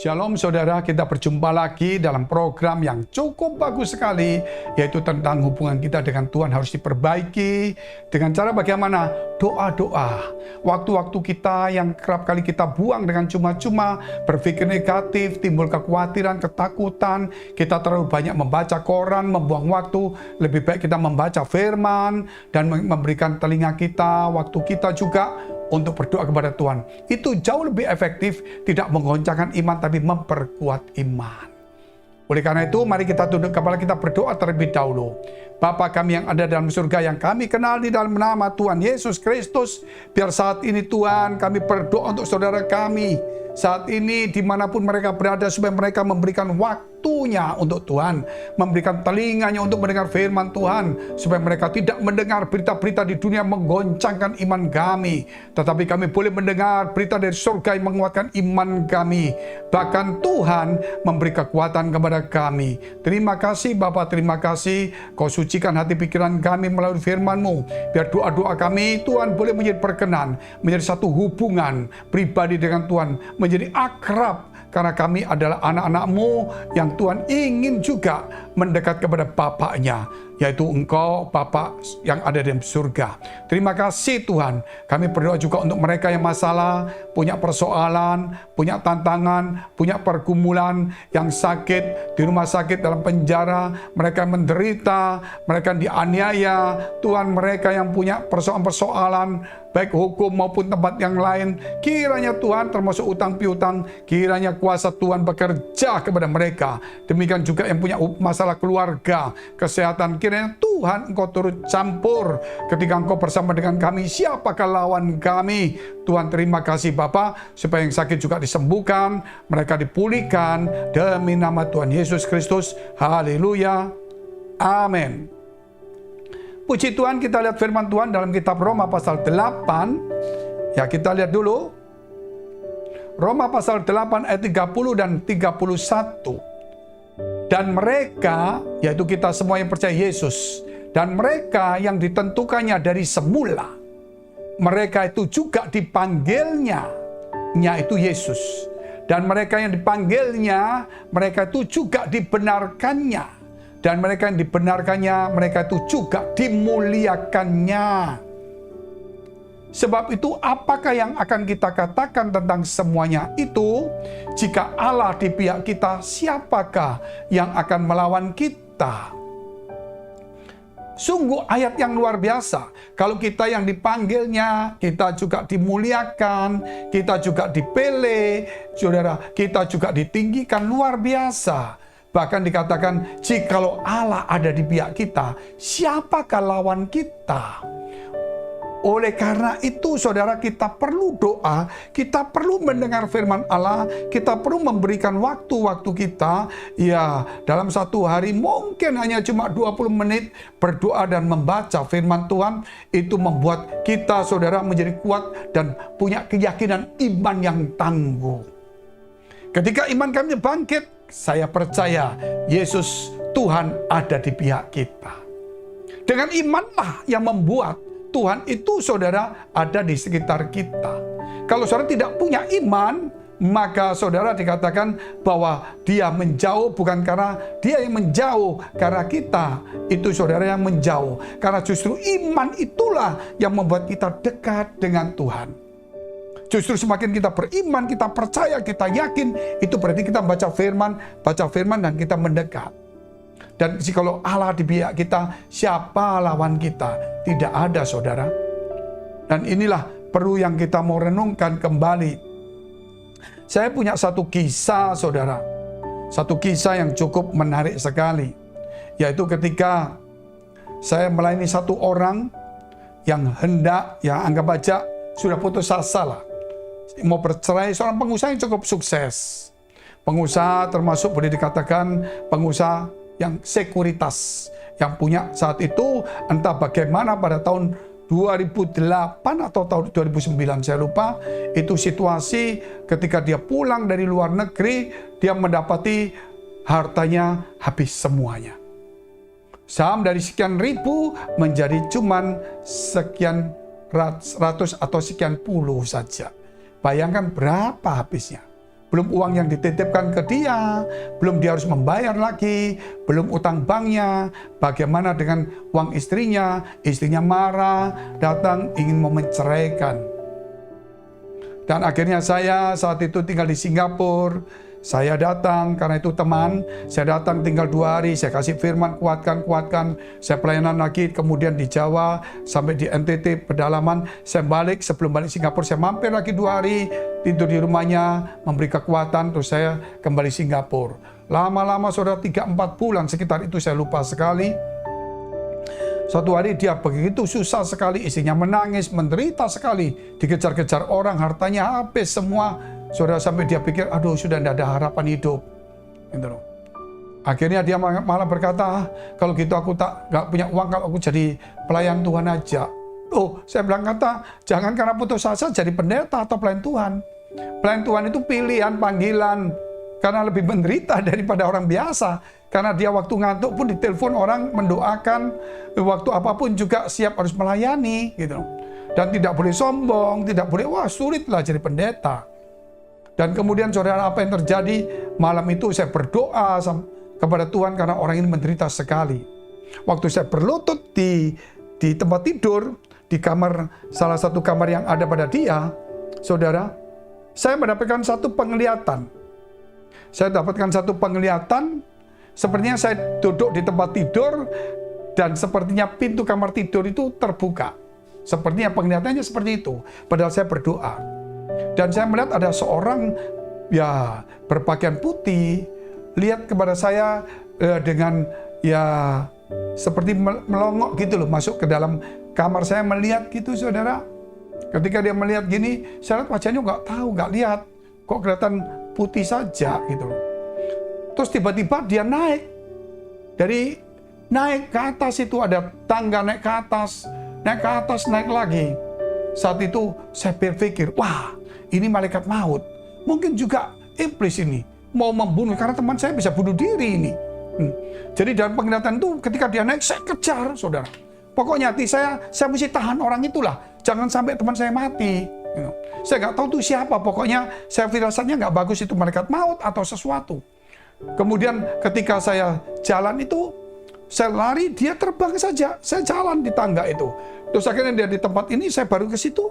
Shalom saudara, kita berjumpa lagi dalam program yang cukup bagus sekali, yaitu tentang hubungan kita dengan Tuhan harus diperbaiki dengan cara bagaimana? Doa-doa. Waktu-waktu kita yang kerap kali kita buang dengan cuma-cuma, berpikir negatif, timbul kekhawatiran, ketakutan, kita terlalu banyak membaca koran, membuang waktu, lebih baik kita membaca firman dan memberikan telinga kita, waktu kita juga untuk berdoa kepada Tuhan. Itu jauh lebih efektif, tidak menggoncangkan iman, tapi memperkuat iman. Oleh karena itu, mari kita tunduk kepala, kita berdoa terlebih dahulu. Bapa kami yang ada dalam surga, yang kami kenal di dalam nama Tuhan Yesus Kristus, biar saat ini Tuhan, kami berdoa untuk saudara kami, saat ini dimanapun mereka berada, supaya mereka memberikan waktunya untuk Tuhan, memberikan telinganya untuk mendengar firman Tuhan, supaya mereka tidak mendengar berita-berita di dunia menggoncangkan iman kami, tetapi kami boleh mendengar berita dari surga yang menguatkan iman kami. Bahkan Tuhan memberi kekuatan kepada kami. Terima kasih Bapa, terima kasih. Kau sucikan hati pikiran kami melalui firman-Mu, biar doa-doa kami Tuhan boleh menjadi perkenan, menjadi satu hubungan pribadi dengan Tuhan, menjadi akrab, karena kami adalah anak-anak-Mu yang Tuhan ingin juga mendekat kepada Bapaknya, yaitu Engkau Bapa yang ada di surga. Terima kasih Tuhan. Kami berdoa juga untuk mereka yang masalah, punya persoalan, punya tantangan, punya pergumulan, yang sakit di rumah sakit, dalam penjara, mereka yang menderita, mereka yang dianiaya, Tuhan, mereka yang punya persoalan-persoalan, baik hukum maupun tempat yang lain, kiranya Tuhan, termasuk utang piutang, kiranya kuasa Tuhan bekerja kepada mereka. Demikian juga yang punya masalah keluarga, kesehatan, kiranya Tuhan Engkau turut campur ketika Engkau bersama dengan kami. Siapakah lawan kami? Tuhan, terima kasih Bapa, supaya yang sakit juga disembuhkan, mereka dipulihkan demi nama Tuhan Yesus Kristus. Haleluya, amin. Puji Tuhan, kita lihat firman Tuhan dalam kitab Roma pasal 8. Ya, kita lihat dulu. Roma pasal 8 ayat 30 dan 31. Dan mereka, yaitu kita semua yang percaya Yesus, dan mereka yang ditentukannya dari semula, mereka itu juga dipanggilnya, yaitu Yesus. Dan mereka yang dipanggilnya, mereka itu juga dibenarkannya. Dan mereka yang dibenarkannya, mereka itu juga dimuliakannya. Sebab itu, apakah yang akan kita katakan tentang semuanya itu? Jika Allah di pihak kita, siapakah yang akan melawan kita? Sungguh ayat yang luar biasa. Kalau kita yang dipanggilnya, kita juga dimuliakan, kita juga dipilih, saudara, kita juga ditinggikan, luar biasa. Bahkan dikatakan, jikalau Allah ada di pihak kita, siapakah lawan kita? Oleh karena itu, saudara, kita perlu doa, kita perlu mendengar firman Allah, kita perlu memberikan waktu-waktu kita, ya, dalam satu hari mungkin hanya cuma 20 menit berdoa dan membaca firman Tuhan. Itu membuat kita, saudara, menjadi kuat dan punya keyakinan iman yang tangguh. Ketika iman kami bangkit, saya percaya Yesus Tuhan ada di pihak kita. Dengan imanlah yang membuat Tuhan itu, saudara, ada di sekitar kita. Kalau saudara tidak punya iman, maka saudara dikatakan bahwa dia menjauh, bukan karena dia yang menjauh, karena kita itu, saudara, yang menjauh. Karena justru iman itulah yang membuat kita dekat dengan Tuhan. Justru semakin kita beriman, kita percaya, kita yakin, itu berarti kita baca firman dan kita mendekat. Dan jikalau Allah di pihak kita, siapa lawan kita? Tidak ada, saudara. Dan inilah perlu yang kita mau renungkan kembali. Saya punya satu kisah, saudara. Satu kisah yang cukup menarik sekali. Yaitu ketika saya melayani satu orang yang hendak, ya anggap aja sudah putus asa lah, mau bercerai, seorang pengusaha yang cukup sukses. Pengusaha termasuk boleh dikatakan pengusaha yang sekuritas, yang punya saat itu entah bagaimana pada tahun 2008 atau tahun 2009, saya lupa, itu situasi ketika dia pulang dari luar negeri, dia mendapati hartanya habis semuanya. Saham dari sekian ribu menjadi cuman sekian ratus atau sekian puluh saja. Bayangkan berapa habisnya. belum uang yang dititipkan ke dia, belum dia harus membayar lagi, belum utang banknya, bagaimana dengan uang istrinya marah, datang ingin menceraikan. Dan akhirnya saya saat itu tinggal di Singapura. Saya datang, karena itu teman, saya datang tinggal 2 hari, saya kasih firman, kuatkan, saya pelayanan lagi, kemudian di Jawa, sampai di NTT, pedalaman, saya balik, sebelum balik Singapura, saya mampir lagi 2 hari, tidur di rumahnya, memberi kekuatan, terus saya kembali Singapura. Lama-lama saudara 3-4 bulan, sekitar itu saya lupa sekali. Suatu hari dia begitu susah sekali, istrinya menangis, menderita sekali, dikejar-kejar orang, hartanya habis semua. Saudara, sampai dia pikir, aduh sudah tidak ada harapan hidup. Gitu loh. Akhirnya dia malah berkata, kalau gitu aku nggak punya uang, kalau aku jadi pelayan Tuhan aja. Oh, saya bilang jangan karena putus asa jadi pendeta atau pelayan Tuhan. Pelayan Tuhan itu pilihan, panggilan. Karena lebih menderita daripada orang biasa. Karena dia waktu ngantuk pun ditelepon orang mendoakan, waktu apapun juga siap harus melayani. Gitu. Dan tidak boleh sombong, tidak boleh, wah sulitlah jadi pendeta. Dan kemudian saudara, apa yang terjadi? Malam itu saya berdoa kepada Tuhan karena orang ini menderita sekali. Waktu saya berlutut di tempat tidur, di kamar, salah satu kamar yang ada pada dia, saudara, saya mendapatkan satu penglihatan. Sepertinya saya duduk di tempat tidur, dan sepertinya pintu kamar tidur itu terbuka. Sepertinya penglihatannya seperti itu, padahal saya berdoa. Dan saya melihat ada seorang berpakaian putih, lihat kepada saya dengan seperti melongok gitu loh, masuk ke dalam kamar saya, melihat gitu saudara. Ketika dia melihat gini, saya lihat wajahnya nggak lihat, kok kelihatan putih saja gitu loh. Terus tiba-tiba dia naik ke atas, itu ada tangga naik ke atas, naik lagi. Saat itu saya berpikir, wah, ini malaikat maut. Mungkin juga iblis ini mau membunuh, karena teman saya bisa bunuh diri ini. Jadi dalam penglihatan itu ketika dia naik, saya kejar, saudara. Pokoknya hati saya mesti tahan orang itulah. Jangan sampai teman saya mati. Saya nggak tahu itu siapa. Pokoknya saya firasatnya nggak bagus, itu malaikat maut atau sesuatu. Kemudian ketika saya jalan itu, saya lari, dia terbang saja. Saya jalan di tangga itu. Terus akhirnya dia di tempat ini, saya baru ke situ.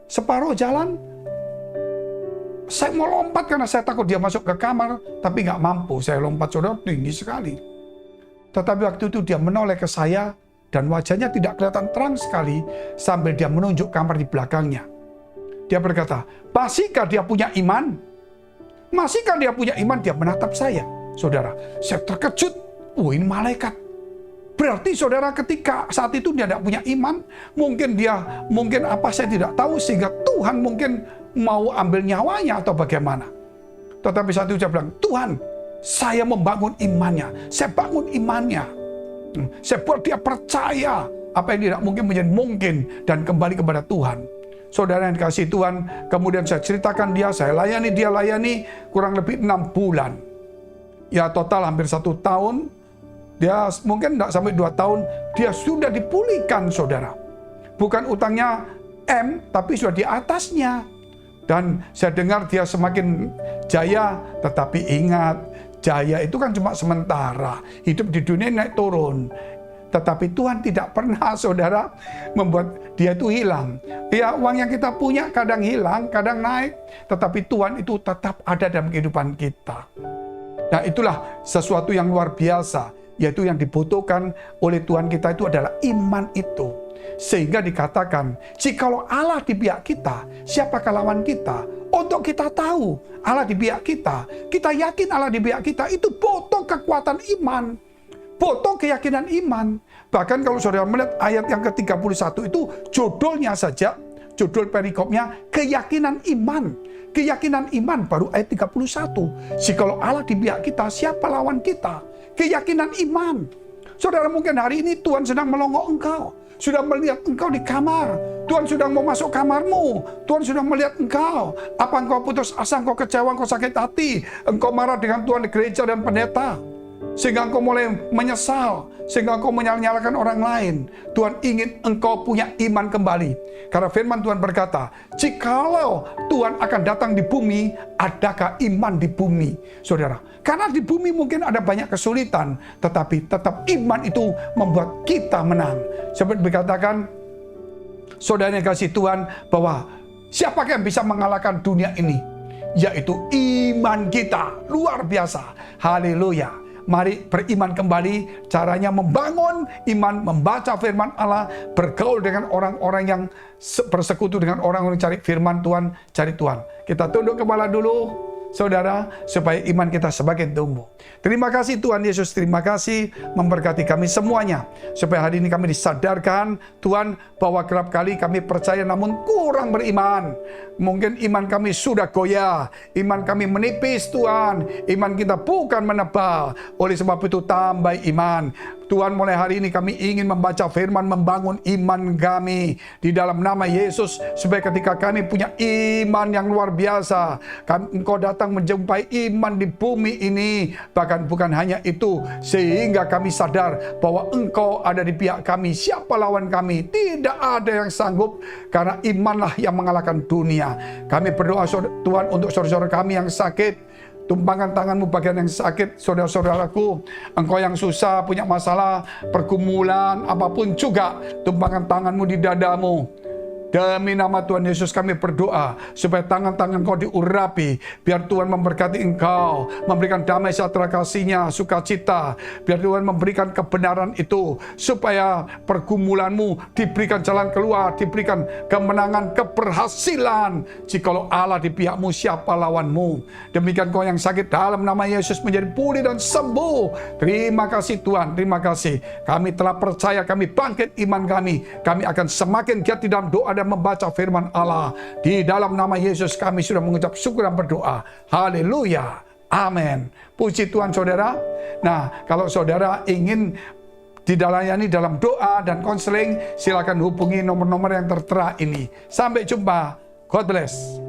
Separuh jalan, saya mau lompat karena saya takut dia masuk ke kamar, tapi nggak mampu. Saya lompat, saudara, tinggi sekali. Tetapi waktu itu dia menoleh ke saya, dan wajahnya tidak kelihatan terang sekali, sambil dia menunjuk kamar di belakangnya. Dia berkata, masihkah dia punya iman? Masihkah dia punya iman? Dia menatap saya. Saudara, saya terkejut. Ini malaikat. Berarti saudara, ketika saat itu dia tidak punya iman, mungkin apa saya tidak tahu, sehingga Tuhan mungkin mau ambil nyawanya atau bagaimana. Tetapi saat itu dia bilang, Tuhan, saya membangun imannya, saya bangun imannya. Saya buat dia percaya apa yang tidak mungkin menjadi mungkin dan kembali kepada Tuhan. Saudara yang dikasihi Tuhan, kemudian saya ceritakan dia layani kurang lebih 6 bulan. Ya total hampir 1 tahun. Dia mungkin tidak sampai 2 tahun, dia sudah dipulihkan, saudara. Bukan utangnya M, tapi sudah di atasnya. Dan saya dengar dia semakin jaya, tetapi ingat, jaya itu kan cuma sementara. Hidup di dunia naik turun. Tetapi Tuhan tidak pernah, saudara, membuat dia itu hilang. Ya, uang yang kita punya kadang hilang, kadang naik. Tetapi Tuhan itu tetap ada dalam kehidupan kita. Nah, itulah sesuatu yang luar biasa. Yaitu yang dibutuhkan oleh Tuhan kita itu adalah iman itu. Sehingga dikatakan, jikalau Allah di pihak kita, siapakah lawan kita? Untuk kita tahu Allah di pihak kita, kita yakin Allah di pihak kita, itu butuh kekuatan iman, butuh keyakinan iman. Bahkan kalau saudara melihat ayat yang ke-31 itu, judulnya saja, judul perikopnya, keyakinan iman. Keyakinan iman baru ayat 31. Jikalau Allah di pihak kita, siapa lawan kita? Keyakinan iman. Saudara, mungkin hari ini Tuhan sedang melongok engkau. Sudah melihat engkau di kamar. Tuhan sudah mau masuk kamarmu. Tuhan sudah melihat engkau. Apa engkau putus asa, engkau kecewa, engkau sakit hati. Engkau marah dengan Tuhan di gereja dan pendeta. sehingga engkau mulai menyesal, sehingga engkau menyalahkan orang lain. Tuhan ingin engkau punya iman kembali. Karena firman Tuhan berkata, jikalau Tuhan akan datang di bumi, adakah iman di bumi? Saudara, karena di bumi mungkin ada banyak kesulitan, tetapi tetap iman itu membuat kita menang. Seperti dikatakan, saudara yang kasih Tuhan, bahwa siapakah yang bisa mengalahkan dunia ini? Yaitu iman kita. Luar biasa. Haleluya. Mari beriman kembali. Caranya membangun iman, membaca firman Allah, bergaul dengan orang-orang yang bersekutu dengan orang-orang yang cari firman Tuhan, cari Tuhan. Kita tunduk kepala dulu, saudara, supaya iman kita semakin tumbuh. Terima kasih Tuhan Yesus, terima kasih memberkati kami semuanya. Supaya hari ini kami disadarkan, Tuhan, bahwa kerap kali kami percaya namun kurang beriman. Mungkin iman kami sudah goyah, iman kami menipis Tuhan, iman kita bukan menebal. Oleh sebab itu tambah iman. Tuhan, mulai hari ini kami ingin membaca firman, membangun iman kami di dalam nama Yesus, supaya ketika kami punya iman yang luar biasa, Engkau datang menjumpai iman di bumi ini. Bahkan bukan hanya itu, sehingga kami sadar bahwa Engkau ada di pihak kami. Siapa lawan kami? Tidak ada yang sanggup, karena imanlah yang mengalahkan dunia. Kami berdoa Tuhan untuk saudara-saudara kami yang sakit. Tumpangkan tanganmu bagian yang sakit, saudara-saudaraku. Engkau yang susah, punya masalah, pergumulan, apapun juga. Tumpangkan tanganmu di dadamu. Demi nama Tuhan Yesus kami berdoa, supaya tangan-tangan kau diurapi. Biar Tuhan memberkati engkau, memberikan damai sejahtera kasih-Nya, sukacita. Biar Tuhan memberikan kebenaran itu, supaya pergumulanmu diberikan jalan keluar, diberikan kemenangan, keberhasilan. Jikalau Allah di pihakmu, siapa lawanmu? Demikian kau yang sakit, dalam nama Yesus menjadi pulih dan sembuh. Terima kasih Tuhan, terima kasih. Kami telah percaya, kami bangkit iman kami. Kami akan semakin giat di dalam doa dan membaca firman Allah. Di dalam nama Yesus kami sudah mengucap syukur dan berdoa. Haleluya. Amin. Puji Tuhan saudara. Nah, kalau saudara ingin dilayani dalam doa dan konseling, silakan hubungi nomor-nomor yang tertera ini. Sampai jumpa. God bless.